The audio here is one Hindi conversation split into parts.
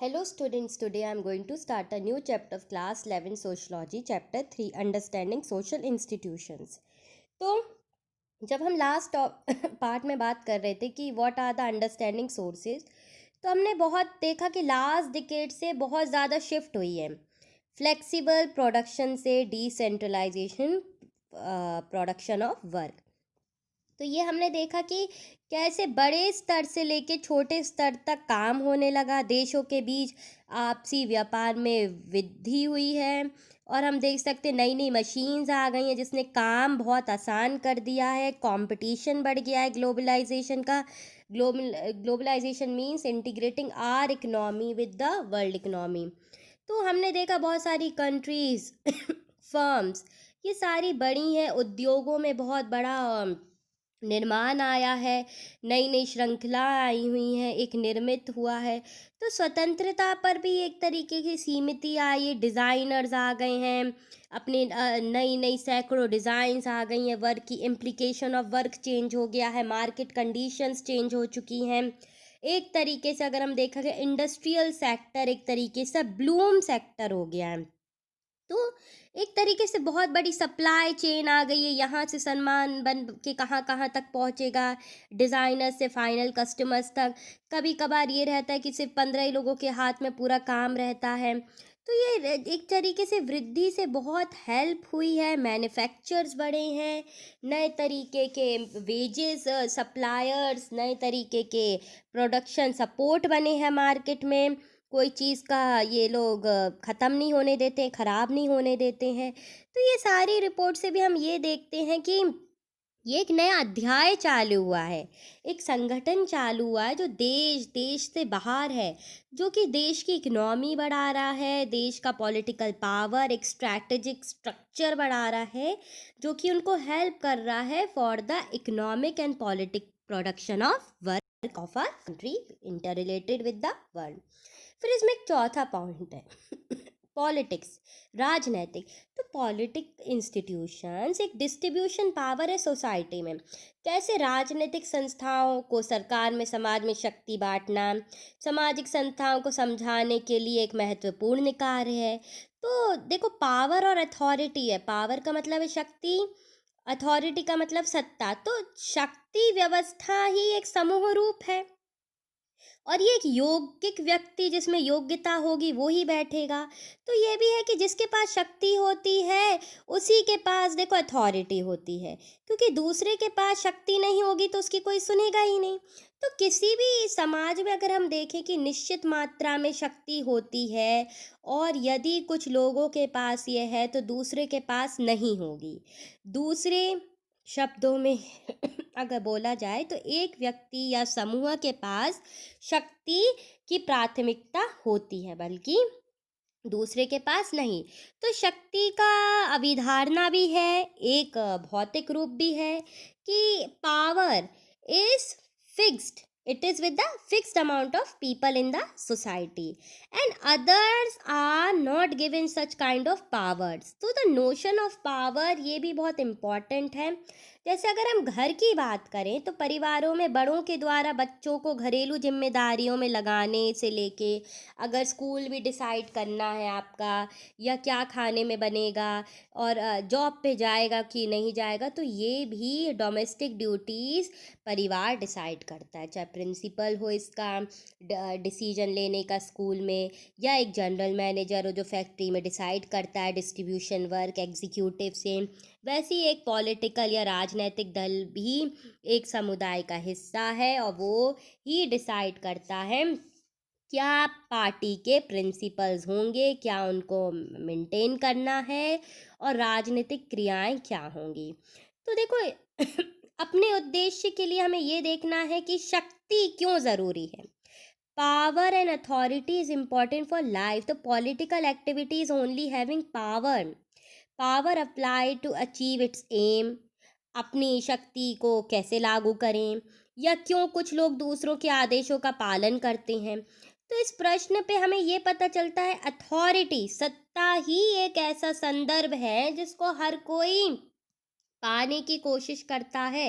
Hello students, today I am going to start a new chapter of class 11 Sociology, chapter 3 Understanding Social Institutions. तो जब हम लास्ट पार्ट में बात कर रहे थे कि what are the understanding sources, तो हमने बहुत देखा कि लास्ट डिकेड से बहुत ज़्यादा शिफ्ट हुई है फ्लेक्सिबल प्रोडक्शन से डिसेंट्रलाइजेशन प्रोडक्शन ऑफ वर्क। तो ये हमने देखा कि कैसे बड़े स्तर से लेके छोटे स्तर तक काम होने लगा, देशों के बीच आपसी व्यापार में वृद्धि हुई है। और हम देख सकते नई नई मशीन्स आ गई हैं जिसने काम बहुत आसान कर दिया है, कंपटीशन बढ़ गया है ग्लोबलाइजेशन का। Globalisation means integrating our economy with the world economy. तो हमने देखा बहुत सारी कंट्रीज फर्म्स ये सारी बड़ी हैं, उद्योगों में बहुत बड़ा निर्माण आया है, नई नई श्रृंखला आई हुई हैं, एक निर्मित हुआ है। तो स्वतंत्रता पर भी एक तरीके की सीमित आई है, डिज़ाइनर्स आ गए हैं, अपने नई नई सैकड़ों डिज़ाइंस आ गई हैं, वर्क की इम्प्लीकेशन ऑफ वर्क चेंज हो गया है, मार्केट कंडीशंस चेंज हो चुकी हैं। एक तरीके से अगर हम देखा जाए इंडस्ट्रियल सेक्टर एक तरीके से ब्लूम सेक्टर हो गया है। तो एक तरीके से बहुत बड़ी सप्लाई चेन आ गई है, यहाँ से सामान बन के कहाँ कहाँ तक पहुँचेगा, डिज़ाइनर से फाइनल कस्टमर्स तक। कभी कभार ये रहता है कि सिर्फ 15 ही लोगों के हाथ में पूरा काम रहता है। तो ये एक तरीके से वृद्धि से बहुत हेल्प हुई है, मैन्युफैक्चर्स बढ़े हैं, नए तरीके के वेजेस सप्लायर्स, नए तरीके के प्रोडक्शन सपोर्ट बने हैं मार्केट में। कोई चीज़ का ये लोग ख़त्म नहीं होने देते हैं, ख़राब नहीं होने देते हैं। तो ये सारी रिपोर्ट से भी हम ये देखते हैं कि ये एक नया अध्याय चालू हुआ है, एक संगठन चालू हुआ है जो देश से बाहर है, जो कि देश की इकनॉमी बढ़ा रहा है, देश का पॉलिटिकल पावर, एक स्ट्रैटेजिक स्ट्रक्चर बढ़ा रहा है, जो कि उनको हेल्प कर रहा है for the economic and politic production of work of our country inter related with the world. फिर इसमें एक चौथा पॉइंट है पॉलिटिक्स, राजनैतिक। तो पॉलिटिक इंस्टीट्यूशंस एक डिस्ट्रीब्यूशन पावर है सोसाइटी में। कैसे राजनीतिक संस्थाओं को सरकार में समाज में शक्ति बांटना, सामाजिक संस्थाओं को समझाने के लिए एक महत्वपूर्ण कार्य है। तो देखो पावर और अथॉरिटी है, पावर का मतलब है शक्ति, अथॉरिटी का मतलब सत्ता। तो शक्ति व्यवस्था ही एक समूह रूप है और ये एक योगिक व्यक्ति जिसमें योग्यता होगी वो ही बैठेगा। तो ये भी है कि जिसके पास शक्ति होती है उसी के पास देखो अथॉरिटी होती है, क्योंकि दूसरे के पास शक्ति नहीं होगी तो उसकी कोई सुनेगा ही नहीं। तो किसी भी समाज में अगर हम देखें कि निश्चित मात्रा में शक्ति होती है और यदि कुछ लोगों के पास ये है तो दूसरे के पास नहीं होगी। दूसरे शब्दों में अगर बोला जाए तो एक व्यक्ति या समूह के पास शक्ति की प्राथमिकता होती है, बल्कि दूसरे के पास नहीं। तो शक्ति का अभिधारणा भी है, एक भौतिक रूप भी है कि power is fixed, it is with the fixed amount of people in the society and others are not given such kind of powers. तो the notion of power ये भी बहुत important है। जैसे अगर हम घर की बात करें तो परिवारों में बड़ों के द्वारा बच्चों को घरेलू जिम्मेदारियों में लगाने से लेके अगर स्कूल भी डिसाइड करना है आपका या क्या खाने में बनेगा और जॉब पे जाएगा कि नहीं जाएगा, तो ये भी डोमेस्टिक ड्यूटीज़ परिवार डिसाइड करता है। चाहे प्रिंसिपल हो इसका डिसीजन लेने का स्कूल में, या एक जनरल मैनेजर हो जो फैक्ट्री में डिसाइड करता है डिस्ट्रीब्यूशन वर्क एग्जीक्यूटिव से, वैसे ही एक पॉलिटिकल या राजनीतिक दल भी एक समुदाय का हिस्सा है और वो ही डिसाइड करता है क्या पार्टी के प्रिंसिपल्स होंगे, क्या उनको मेंटेन करना है और राजनीतिक क्रियाएं क्या होंगी। तो देखो अपने उद्देश्य के लिए हमें ये देखना है कि शक्ति क्यों ज़रूरी है। Power and authority is important for life. तो political activity is only having power, power apply to achieve its aim. अपनी शक्ति को कैसे लागू करें या क्यों कुछ लोग दूसरों के आदेशों का पालन करते हैं। तो इस प्रश्न पे हमें ये पता चलता है अथॉरिटी, सत्ता ही एक ऐसा संदर्भ है जिसको हर कोई पाने की कोशिश करता है।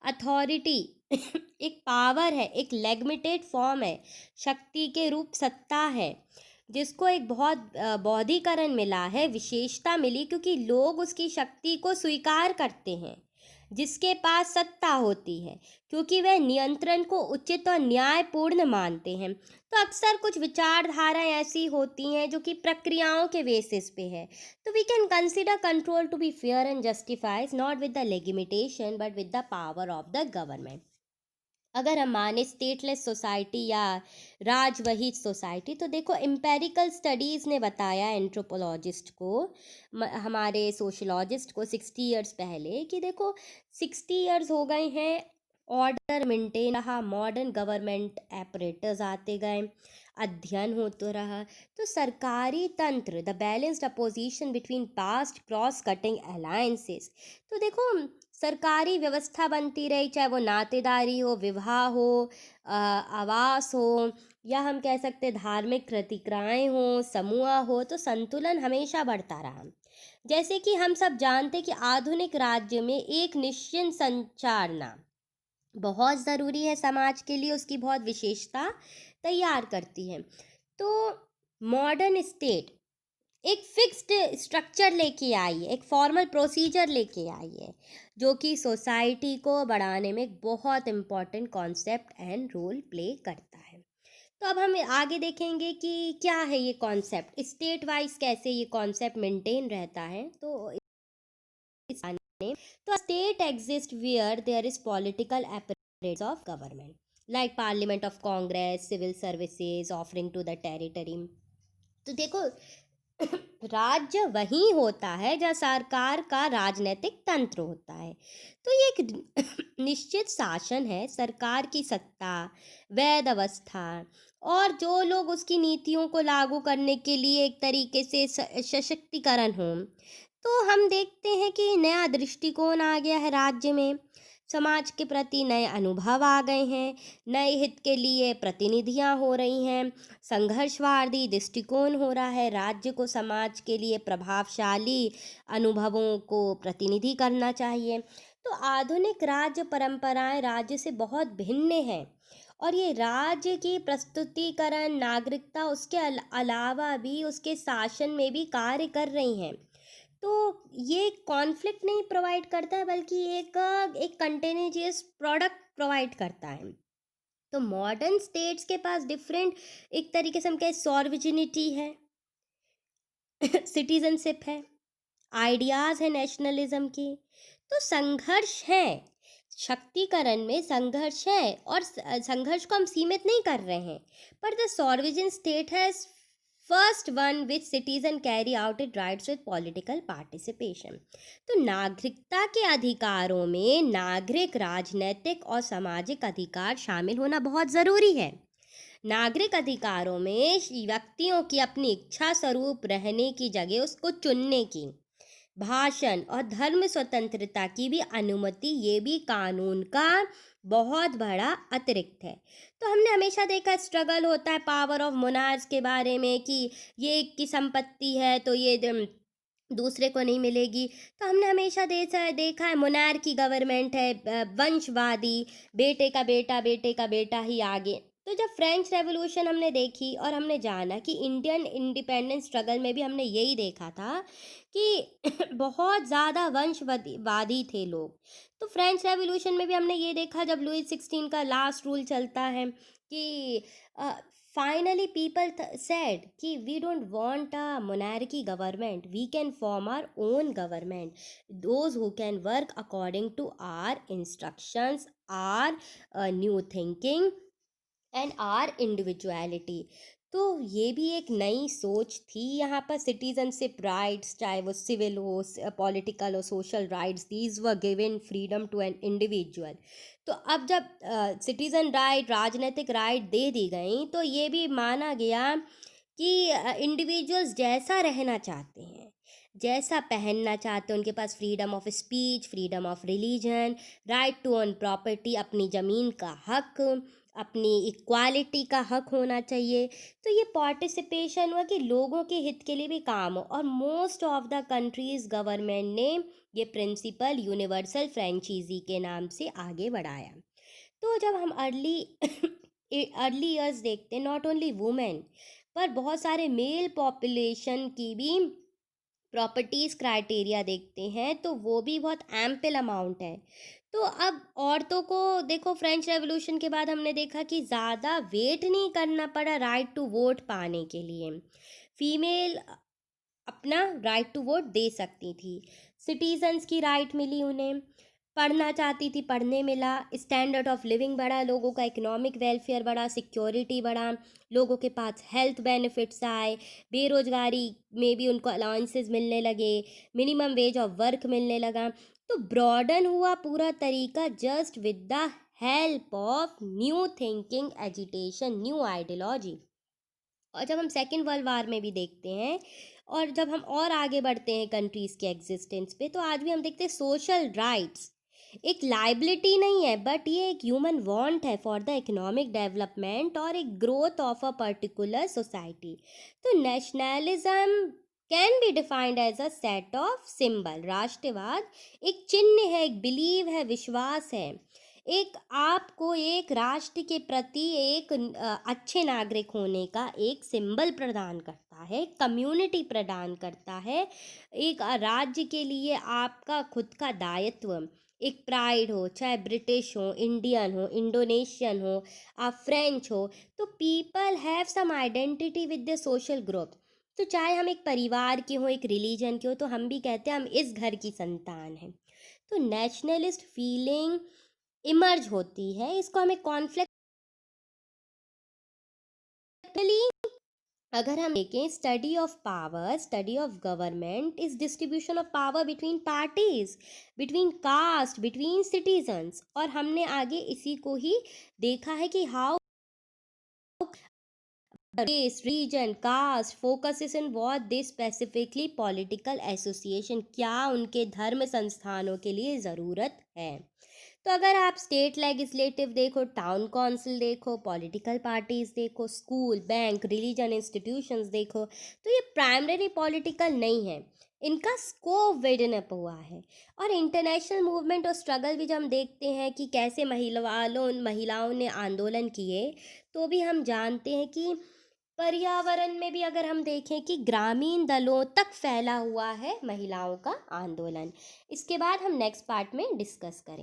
अथॉरिटी एक पावर है, एक लेगमिटेड फॉर्म है, शक्ति के रूप सत्ता है, जिसको एक बहुत बौद्धिकरण मिला है, विशेषता मिली, क्योंकि लोग उसकी शक्ति को स्वीकार करते हैं, जिसके पास सत्ता होती है, क्योंकि वह नियंत्रण को उचित और न्यायपूर्ण मानते हैं। तो अक्सर कुछ विचारधाराएं ऐसी होती हैं जो कि प्रक्रियाओं के बेसिस पे है। तो we can consider control to be fair and justifies not with the legitimation but with the power of the government. अगर हम माने स्टेटलेस सोसाइटी या राजवहित सोसाइटी, तो देखो एम्पेरिकल स्टडीज़ ने बताया एंथ्रोपोलॉजिस्ट को, हमारे सोशलॉजिस्ट को 60 इयर्स पहले, कि देखो 60 इयर्स हो गए हैं, ऑर्डर मेंटेन रहा, मॉडर्न गवर्नमेंट एपरेटर्स आते गए, अध्ययन होता रहा, तो सरकारी तंत्र, the balanced opposition between past cross cutting alliances, तो देखो सरकारी व्यवस्था बनती रही, चाहे वो नातेदारी हो, विवाह हो, आवास हो, या हम कह सकते धार्मिक प्रतिक्रियाएं हो, समूह हो, तो संतुलन हमेशा बढ़ता रहा। जैसे कि हम सब जानते कि आधुनिक राज्य में एक निश्चित संचारना बहुत ज़रूरी है, समाज के लिए उसकी बहुत विशेषता तैयार करती है। तो मॉडर्न स्टेट एक फिक्स्ड स्ट्रक्चर लेके आई है, एक फॉर्मल प्रोसीजर लेके आई है, जो कि सोसाइटी को बढ़ाने में एक बहुत important concept and role play करता है। तो अब हम आगे देखेंगे कि क्या है ये कॉन्सेप्ट, स्टेट वाइज कैसे ये कॉन्सेप्ट मेंटेन रहता है। तो इस तो state exist where there is political apparatus of government, like parliament of congress, civil services offering to the territory। तो देखो राज्य वही होता है जहाँ सरकार का राजनीतिक तंत्र होता है। तो ये एक निश्चित शासन है, सरकार की सत्ता, वैध अवस्था, और जो लोग उसकी नीतियों को लागू करने के लिए एक तरीके से सशक्तिकरण हो। तो हम देखते हैं कि नया दृष्टिकोण आ गया है राज्य में, समाज के प्रति नए अनुभव आ गए हैं, नए हित के लिए प्रतिनिधियां हो रही हैं, संघर्षवादी दृष्टिकोण हो रहा है, राज्य को समाज के लिए प्रभावशाली अनुभवों को प्रतिनिधि करना चाहिए। तो आधुनिक राज्य परंपराएं राज्य से बहुत भिन्न हैं, और ये राज्य की प्रस्तुतिकरण, नागरिकता, उसके अलावा भी उसके शासन में भी कार्य कर रही हैं। तो ये कॉन्फ्लिक्ट नहीं प्रोवाइड करता है, बल्कि एक कंटिन्यूअस प्रोडक्ट प्रोवाइड करता है। तो मॉडर्न स्टेट्स के पास डिफरेंट, एक तरीके से हम कहें सॉर्विजिनिटी है, सिटीजनशिप है, आइडियाज़ है नेशनलिज्म की, तो संघर्ष है, शक्तिकरण में संघर्ष है, और संघर्ष को हम सीमित नहीं कर रहे हैं, पर the sovereign state has first one which citizen carry out it rights with political participation. तो नागरिकता के अधिकारों में नागरिक, राजनैतिक और सामाजिक अधिकार शामिल होना बहुत ज़रूरी है। नागरिक अधिकारों में व्यक्तियों की अपनी इच्छा स्वरूप रहने की जगह उसको चुनने की, भाषण और धर्म स्वतंत्रता की भी अनुमति, ये भी कानून का बहुत बड़ा अतिरिक्त है। तो हमने हमेशा देखा स्ट्रगल होता है पावर ऑफ मोनार्स के बारे में, कि ये एक की संपत्ति है तो ये दूसरे को नहीं मिलेगी। तो हमने हमेशा देखा है मोनार्की गवर्नमेंट है, वंशवादी, बेटे का बेटा ही आगे। तो जब फ्रेंच रेवोल्यूशन हमने देखी और हमने जाना कि इंडियन इंडिपेंडेंस स्ट्रगल में भी हमने यही देखा था कि बहुत ज़्यादा वंशवादी थे लोग। तो फ्रेंच रेवोल्यूशन में भी हमने ये देखा, जब लुई 16 का लास्ट रूल चलता है, कि फाइनली पीपल सेड कि we don't want a monarchy government, we can form our own government, those who can work according to our instructions, our new thinking and our individuality. तो ये भी एक नई सोच थी यहाँ पर। सिटीजनशिप राइट्स, चाहे वो सिविल हो, पॉलिटिकल हो, social rights, these were given freedom to an individual. तो अब जब सिटीज़न राइट, राजनीतिक राइट दे दी गई, तो ये भी माना गया कि इंडिविजुअल्स जैसा रहना चाहते हैं, जैसा पहनना चाहते हैं, उनके पास freedom of speech, freedom of religion, right to own property, अपनी ज़मीन का हक, अपनी इक्वालिटी का हक होना चाहिए। तो ये पार्टिसिपेशन हुआ कि लोगों के हित के लिए भी काम हो, और most of the countries government ने ये प्रिंसिपल यूनिवर्सल फ्रेंचाइजी के नाम से आगे बढ़ाया। तो जब हम अर्ली अर्ली ईयर्स देखते हैं, नॉट ओनली वुमेन पर बहुत सारे मेल पॉपुलेशन की भी प्रॉपर्टीज़ क्राइटेरिया देखते हैं, तो वो भी बहुत एम्पल अमाउंट है। तो अब औरतों को देखो, फ्रेंच रेवोल्यूशन के बाद हमने देखा कि ज़्यादा वेट नहीं करना पड़ा राइट टू वोट पाने के लिए। फीमेल अपना राइट टू वोट दे सकती थी, सिटीजन्स की राइट मिली उन्हें, पढ़ना चाहती थी पढ़ने मिला, स्टैंडर्ड ऑफ लिविंग बढ़ा, लोगों का इकोनॉमिक वेलफेयर बढ़ा, सिक्योरिटी बढ़ा, लोगों के पास हेल्थ बेनिफिट्स आए, बेरोजगारी में भी उनको अलाउंसेस मिलने लगे, मिनिमम वेज ऑफ वर्क मिलने लगा। तो ब्रॉडन हुआ पूरा तरीका just with the help of new thinking agitation, new ideology. और जब हम सेकेंड वर्ल्ड वार में भी देखते हैं, और जब हम और आगे बढ़ते हैं कंट्रीज़ के एग्जिस्टेंस पे, तो आज भी हम देखते हैं सोशल राइट्स एक लाइबिलिटी नहीं है, बट ये एक ह्यूमन वांट है फॉर द इकोनॉमिक डेवलपमेंट और एक growth of a particular society. तो nationalism can be defined as a set of symbol. राष्ट्रवाद एक चिन्ह है, एक बिलीव है, विश्वास है, एक आपको एक राष्ट्र के प्रति एक अच्छे नागरिक होने का एक सिंबल प्रदान करता है, कम्युनिटी प्रदान करता है, एक राज्य के लिए आपका खुद का दायित्व, एक प्राइड हो, चाहे ब्रिटिश हो, इंडियन हो, इंडोनेशियन हो, आप फ्रेंच हो, तो people have some identity with the social group. तो चाहे हम एक परिवार के हो, एक रिलीजन के हो, तो हम भी कहते हैं हम इस घर की संतान हैं। तो नेशनलिस्ट फीलिंग इमर्ज होती है, इसको हमें कॉन्फ्लिक्ट, अगर हम देखें, study of power, study of government is distribution of power between parties, between caste, between citizens. और हमने आगे इसी को ही देखा है कि how race, region, caste focuses in what they specifically political association, क्या उनके धर्म संस्थानों के लिए ज़रूरत है। तो अगर आप स्टेट लेजिस्लेटिव देखो, टाउन काउंसिल देखो, पॉलिटिकल पार्टीज देखो, स्कूल, बैंक, रिलीजन इंस्टीट्यूशंस देखो, तो ये प्राइमरी पॉलिटिकल नहीं है, इनका स्कोप विडन अप हुआ है। और इंटरनेशनल मूवमेंट और स्ट्रगल भी जब हम देखते हैं कि कैसे महिलाओं ने आंदोलन किए, तो भी हम जानते हैं कि पर्यावरण में भी अगर हम देखें कि ग्रामीण दलों तक फैला हुआ है महिलाओं का आंदोलन। इसके बाद हम नेक्स्ट पार्ट में डिस्कस करें।